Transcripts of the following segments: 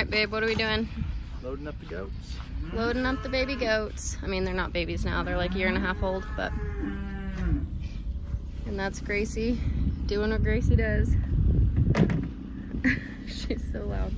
right, babe, what are we doing? Loading up the goats. Loading up the baby goats. I mean, they're not babies now. They're like a year and a half old, but... And that's Gracie doing what Gracie does. She's so loud.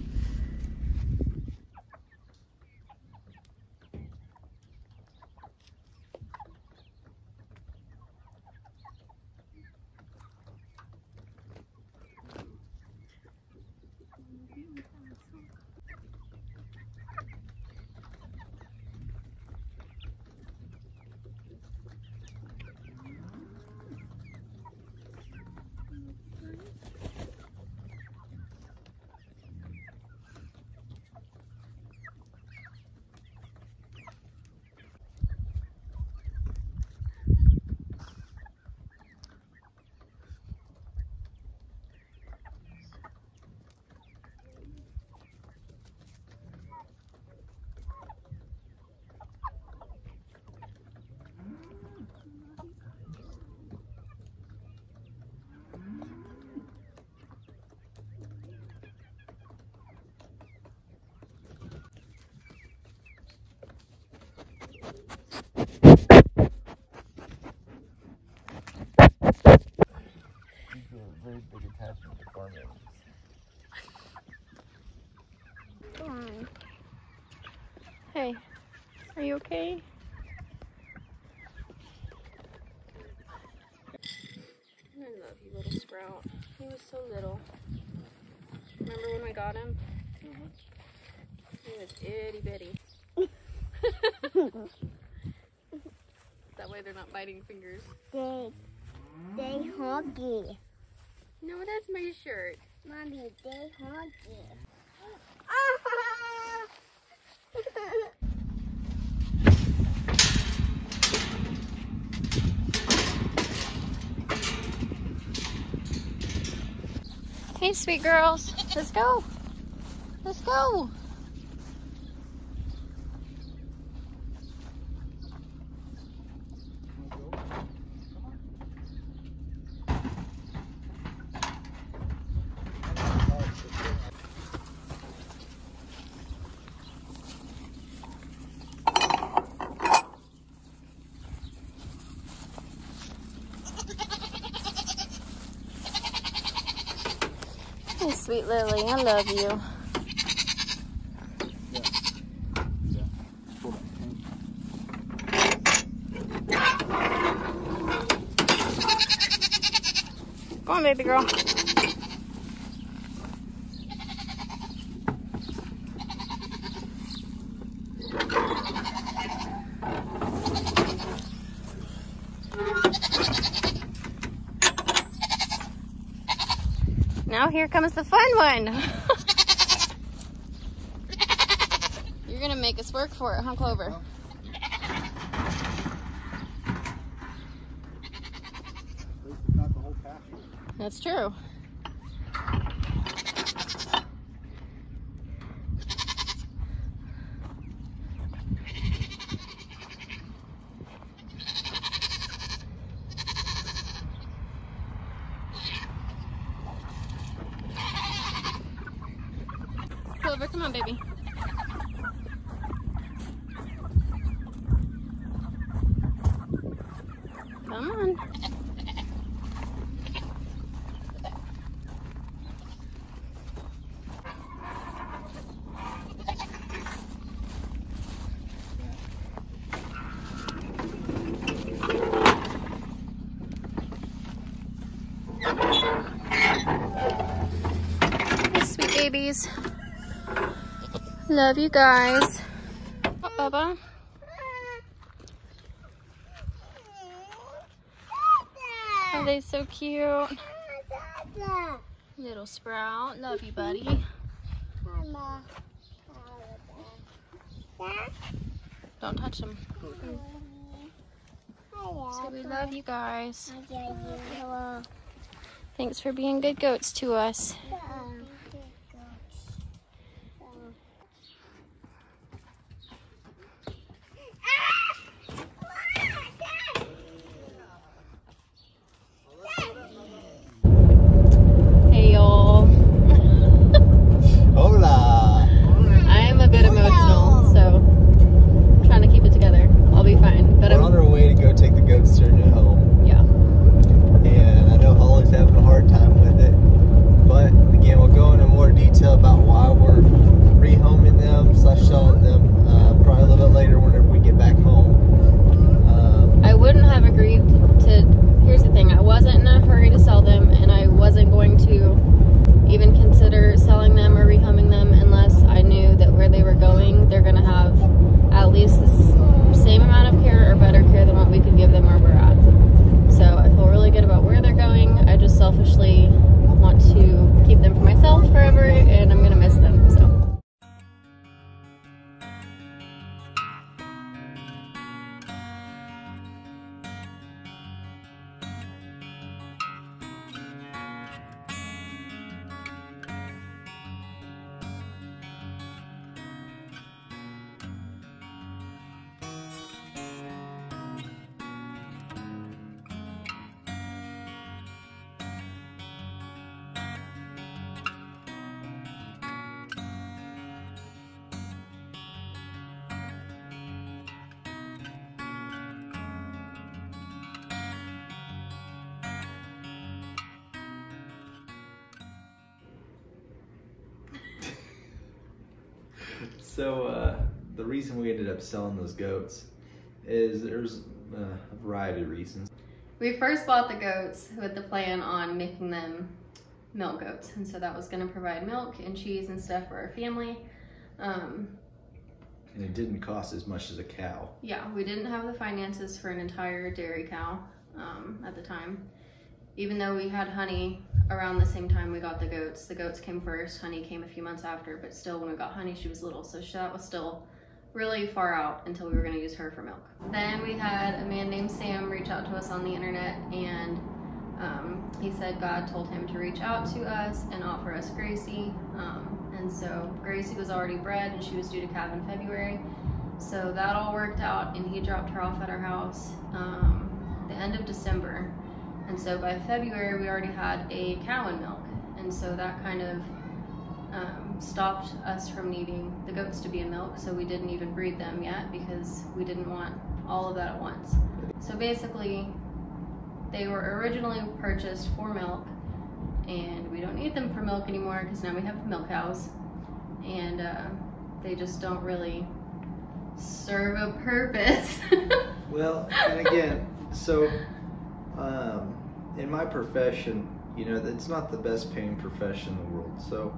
Very big attachment to farming. Come on. Hey, are you okay? I love you, little sprout. He was so little. Remember when we got him? He was itty bitty. That way they're not biting fingers. They huggy. No, that's my shirt. Mommy, they huggy. Hey, sweet girls. Let's go. Let's go. Hey, sweet Lily, I love you. Come on, baby girl. Now here comes the fun one. You're gonna make us work for it, huh, Clover? Not the whole pasture. That's true. Clover, come on, baby. Come on. Hey, sweet babies. Love you guys. Oh, Bubba. Are they so cute? Little Sprout. Love you, buddy. Don't touch them. So we love you guys. Thanks for being good goats to us. Hola! So the reason we ended up selling those goats is there's a variety of reasons. We first bought the goats with the plan on making them milk goats, and so that was going to provide milk and cheese and stuff for our family. And it didn't cost as much as a cow. Yeah, we didn't have the finances for an entire dairy cow at the time. Even though we had honey around the same time we got the goats. The goats came first, honey came a few months after, but still when we got honey, she was little, so that was still really far out until we were gonna use her for milk. Then we had a man named Sam reach out to us on the internet, and he said God told him to reach out to us and offer us Gracie. And so Gracie was already bred and she was due to calve in February. So that all worked out, and he dropped her off at our house the end of December. And so by February, we already had a cow in milk. And so that kind of stopped us from needing the goats to be in milk. So we didn't even breed them yet because we didn't want all of that at once. So basically, they were originally purchased for milk, and we don't need them for milk anymore because now we have milk cows. And they just don't really serve a purpose. Well, and again, so in my profession, you know, it's not the best paying profession in the world. So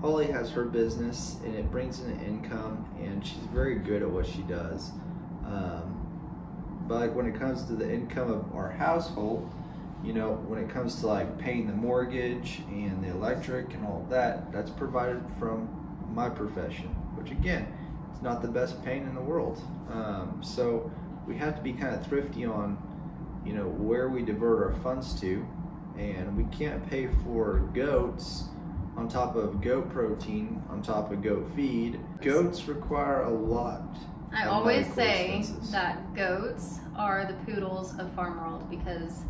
Holly has her business and it brings in an income, and she's very good at what she does. But like when it comes to the income of our household, you know, when it comes to like paying the mortgage and the electric and all of that, that's provided from my profession, which again, it's not the best paying in the world. So we have to be kind of thrifty on, you know, where we divert our funds to, and we can't pay for goats on top of goat protein, on top of goat feed. Goats require a lot. I always say that goats are the poodles of farm world because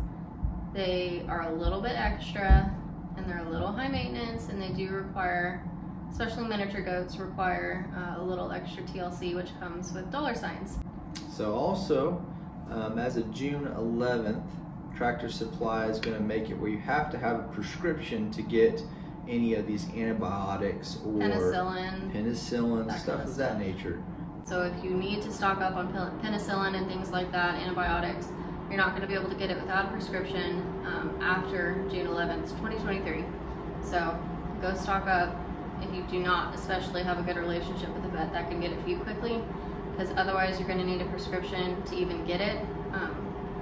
they are a little bit extra and they're a little high maintenance, and they do require, especially miniature goats, require a little extra TLC, which comes with dollar signs. So also, as of June 11th, Tractor Supply is going to make it where you have to have a prescription to get any of these antibiotics or penicillin, stuff of that nature. So if you need to stock up on penicillin and things like that, antibiotics, you're not going to be able to get it without a prescription after June 11th, 2023. So go stock up. If you do not especially have a good relationship with a vet that can get it for you quickly, because otherwise you're going to need a prescription to even get it,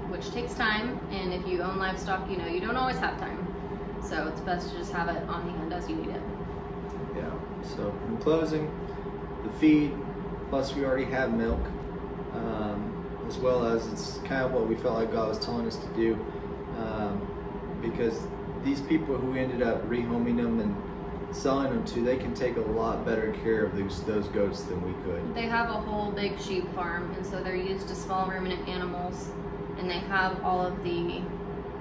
which takes time, and if you own livestock, you know you don't always have time. So it's best to just have it on hand as you need it. Yeah, so in closing, the feed, plus we already have milk, as well as it's kind of what we felt like God was telling us to do, because these people who ended up rehoming them and selling them to, they can take a lot better care of those goats than we could. They have a whole big sheep farm, and so they're used to small ruminant animals, and they have all of the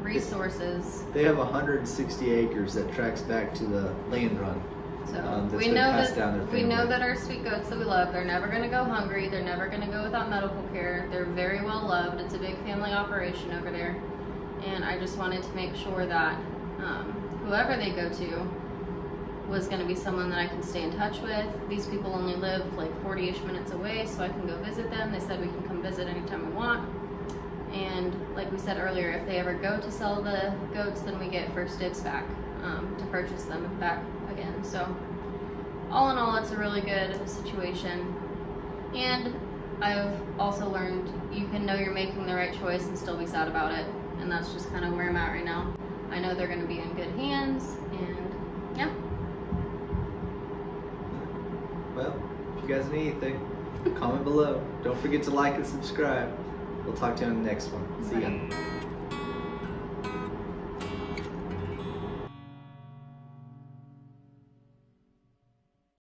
resources. They have 160 acres that tracks back to the land run. So we know that our sweet goats that we love, they're never going to go hungry. They're never going to go without medical care. They're very well loved. It's a big family operation over there, and I just wanted to make sure that whoever they go to was going to be someone that I can stay in touch with. These people only live like 40-ish minutes away, so I can go visit them. They said we can come visit anytime we want. And like we said earlier, if they ever go to sell the goats, then we get first dibs back to purchase them back again. So all in all, it's a really good situation. And I've also learned you can know you're making the right choice and still be sad about it. And that's just kind of where I'm at right now. I know they're going to be in good hands, and yeah. Well, if you guys need anything, comment below. Don't forget to like and subscribe. We'll talk to you on the next one. See ya.